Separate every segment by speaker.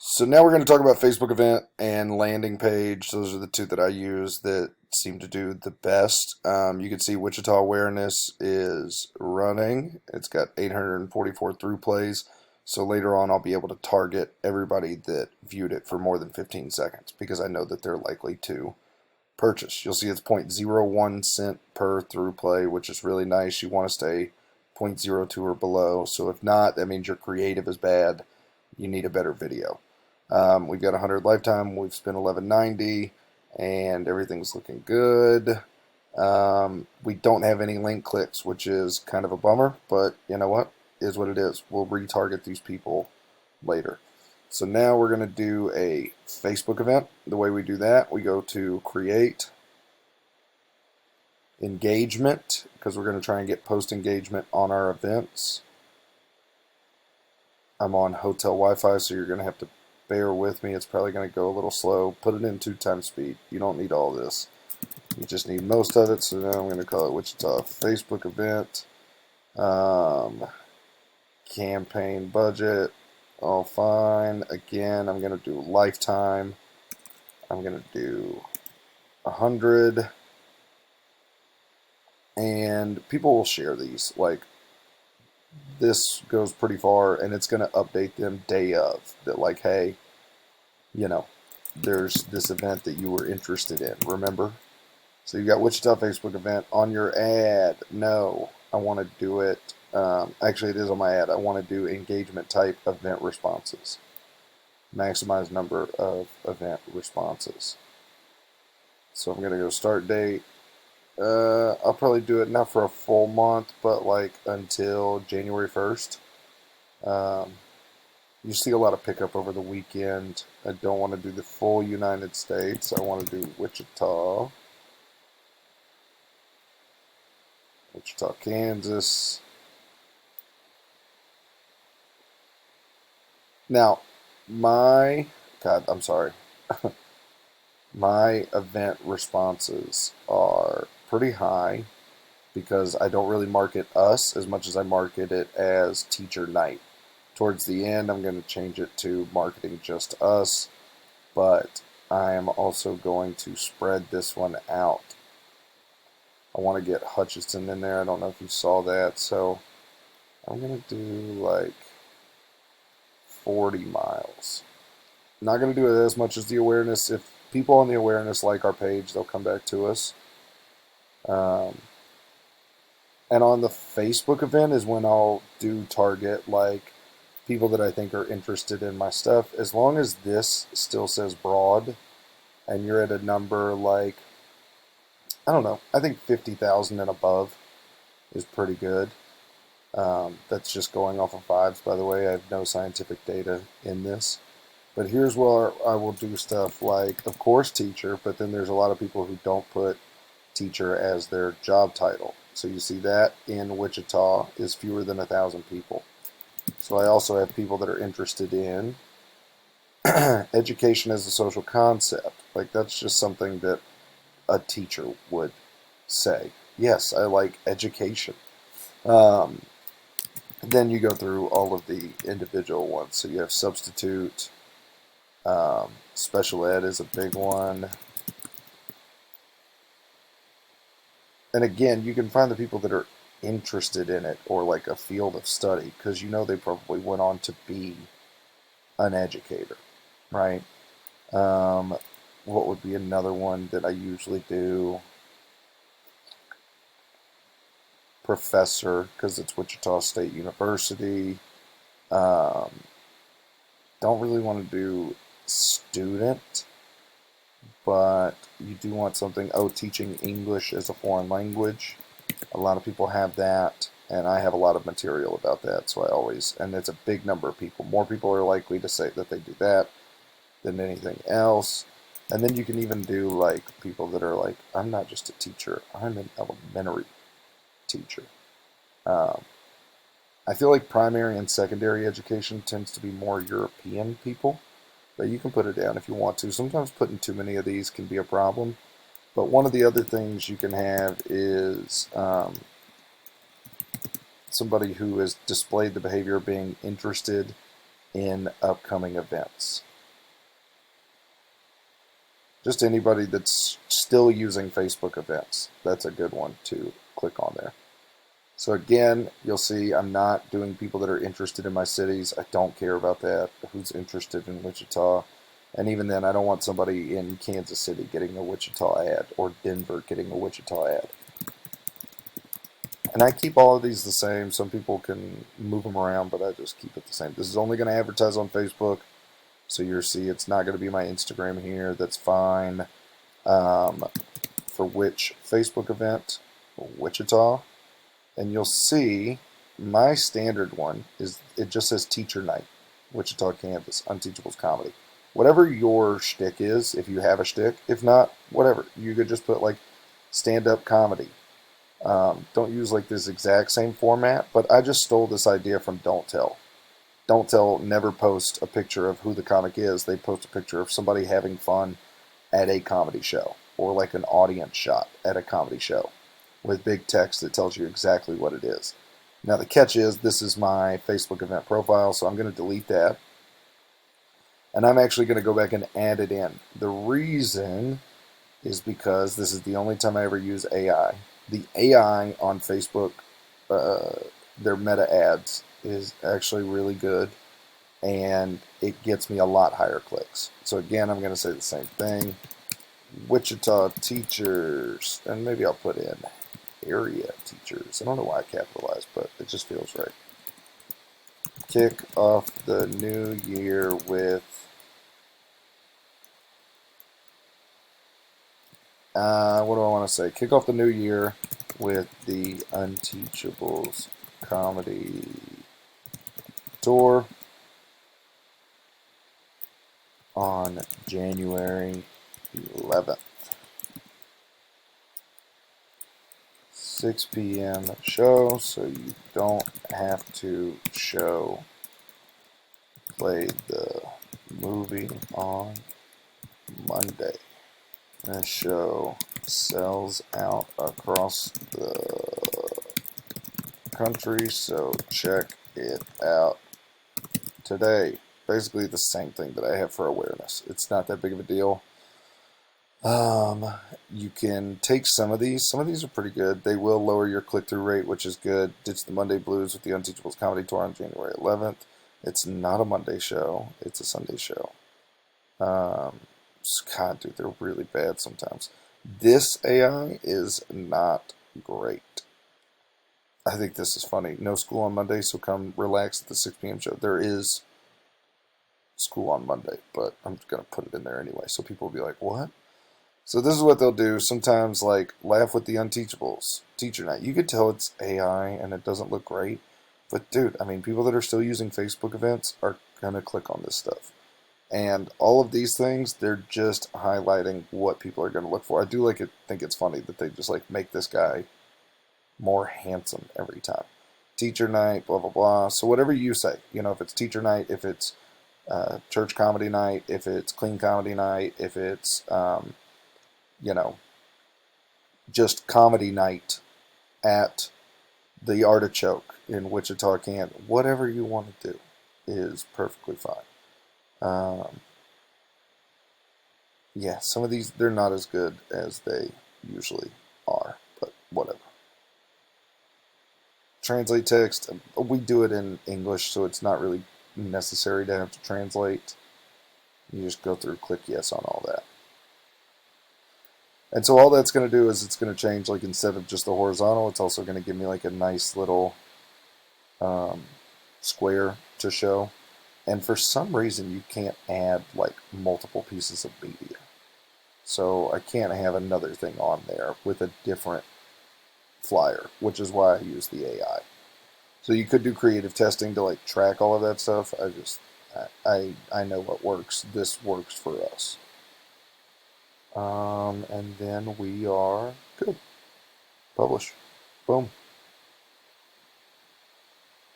Speaker 1: So now we're going to talk about Facebook event and landing page. Those are the two that I use that seem to do the best. You can see Wichita Awareness is running. It's got 844 through plays. So later on, I'll be able to target everybody that viewed it for more than 15 seconds because I know that they're likely to purchase. You'll see it's 0.01 cent per through play, which is really nice. You want to stay 0.02 or below. So if not, that means your creative is bad. You need a better video. We've got 100 lifetime. We've spent 1190, and everything's looking good. We don't have any link clicks, which is kind of a bummer, but you know what? Is what it is. We'll retarget these people later. So now we're going to do a Facebook event. The way we do that, we go to Create, Engagement, because we're going to try and get post engagement on our events. I'm on hotel Wi-Fi, so you're going to have to bear with me. It's probably going to go a little slow. Put it in 2x speed. You don't need all this. You just need most of it. So now I'm going to call it Wichita Facebook event. Campaign budget. All fine. Again, I'm going to do lifetime. I'm going to do 100. And people will share these. Like, this goes pretty far, and it's going to update them day of. That like, hey, you know, there's this event that you were interested in, remember? So you got Wichita Facebook event on your ad. No, I want to do it. Actually, it is on my ad. I want to do engagement type event responses. Maximize number of event responses. So I'm going to go start date. I'll probably do it not for a full month, but like until January 1st. You see a lot of pickup over the weekend. I don't want to do the full United States. I want to do Wichita, Kansas. Now, I'm sorry. My event responses are pretty high because I don't really market us as much as I market it as teacher night. Towards the end, I'm going to change it to marketing just us, but I am also going to spread this one out. I want to get Hutchinson in there. I don't know if you saw that, so I'm going to do like 40 miles. Not going to do it as much as the awareness. If people on the awareness like our page, they'll come back to us. And on the Facebook event is when I'll do target like people that I think are interested in my stuff. As long as this still says broad and you're at a number like, I don't know, I think 50,000 and above is pretty good. That's just going off of vibes, by the way. I have no scientific data in this. But here's where I will do stuff like, of course, teacher, but then there's a lot of people who don't put teacher as their job title. So you see that in Wichita is fewer than 1,000 people. So I also have people that are interested in education as a social concept. Like that's just something that a teacher would say. Yes, I like education. Then you go through all of the individual ones. So you have substitute. Special ed is a big one. And again, you can find the people that are interested in it or like a field of study because you know they probably went on to be an educator, right? What would be another one that I usually do? Professor, because it's Wichita State University. Don't really want to do student, but you do want something, teaching English as a foreign language. A lot of people have that, and I have a lot of material about that, so I always, and it's a big number of people. More people are likely to say that they do that than anything else. And then you can even do like people that are like, I'm not just a teacher, I'm an elementary teacher. I feel like primary and secondary education tends to be more European people, but you can put it down if you want to. Sometimes putting too many of these can be a problem. But one of the other things you can have is somebody who has displayed the behavior of being interested in upcoming events. Just anybody that's still using Facebook events. That's a good one to click on there. So again, you'll see I'm not doing people that are interested in my cities. I don't care about that. Who's interested in Wichita? And even then, I don't want somebody in Kansas City getting a Wichita ad or Denver getting a Wichita ad. And I keep all of these the same. Some people can move them around, but I just keep it the same. This is only going to advertise on Facebook. So you'll see it's not going to be my Instagram here. That's fine. For which Facebook event? Wichita. And you'll see my standard one is it just says Teacher Night, Wichita Kansas, Unteachables Comedy. Whatever your shtick is, if you have a shtick. If not, whatever. You could just put like stand-up comedy. Don't use like this exact same format, but I just stole this idea from Don't Tell. Don't Tell never post a picture of who the comic is. They post a picture of somebody having fun at a comedy show or like an audience shot at a comedy show with big text that tells you exactly what it is. Now the catch is this is my Facebook event profile, so I'm going to delete that. And I'm actually going to go back and add it in. The reason is because this is the only time I ever use AI. The AI on Facebook, their meta ads, is actually really good, and it gets me a lot higher clicks. So again, I'm going to say the same thing. Wichita teachers, and maybe I'll put in area teachers. I don't know why I capitalized, but it just feels right. Kick off the new year with what do I want to say? Kick off the new year with the Unteachables Comedy Tour on January 11th. 6 p.m. show, so you don't have to play the movie on Monday. This show sells out across the country, so check it out today. Basically the same thing that I have for awareness. It's not that big of a deal. You can take some of these. Some of these are pretty good. They will lower your click-through rate, which is good. Ditch the Monday blues with the Unteachables Comedy Tour on January 11th. It's not a Monday show. It's a Sunday show. God, dude, they're really bad sometimes. This AI is not great. I think this is funny. No school on Monday, so come relax at the 6 p.m. show. There is school on Monday, but I'm going to put it in there anyway, so people will be like, what? So this is what they'll do. Sometimes, like, laugh with the Unteachables. Teacher Night. You could tell it's AI and it doesn't look great. But, dude, I mean, people that are still using Facebook events are going to click on this stuff. And all of these things, they're just highlighting what people are going to look for. I do think it's funny that they just, like, make this guy more handsome every time. Teacher Night, blah, blah, blah. So whatever you say, you know, if it's Teacher Night, if it's Church Comedy Night, if it's Clean Comedy Night, if it's... you know, just comedy night at the Artichoke in Wichita, Kansas. Whatever you want to do is perfectly fine. Yeah, some of these, they're not as good as they usually are, but whatever. Translate text, we do it in English, so it's not really necessary to have to translate. You just go through, click yes on all that. And so all that's going to do is it's going to change, like, instead of just the horizontal, it's also going to give me like a nice little square to show. And for some reason you can't add like multiple pieces of media. So I can't have another thing on there with a different flyer, which is why I use the AI. So you could do creative testing to like track all of that stuff. I know what works. This works for us. And then we are good. Publish. Boom.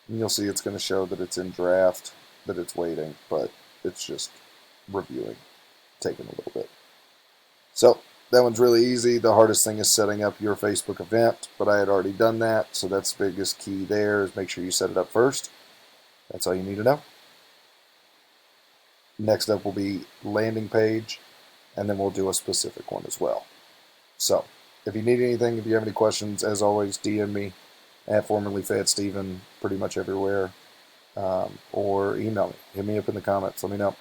Speaker 1: And you'll see it's going to show that it's in draft, that it's waiting, but it's just reviewing, taking a little bit. So that one's really easy. The hardest thing is setting up your Facebook event, but I had already done that, so that's the biggest key there is make sure you set it up first. That's all you need to know. Next up will be landing page. and then we'll do a specific one as well. So, if you need anything, if you have any questions, as always, DM me at formerly Fat Steven pretty much everywhere, or email me. Hit me up in the comments. Let me know.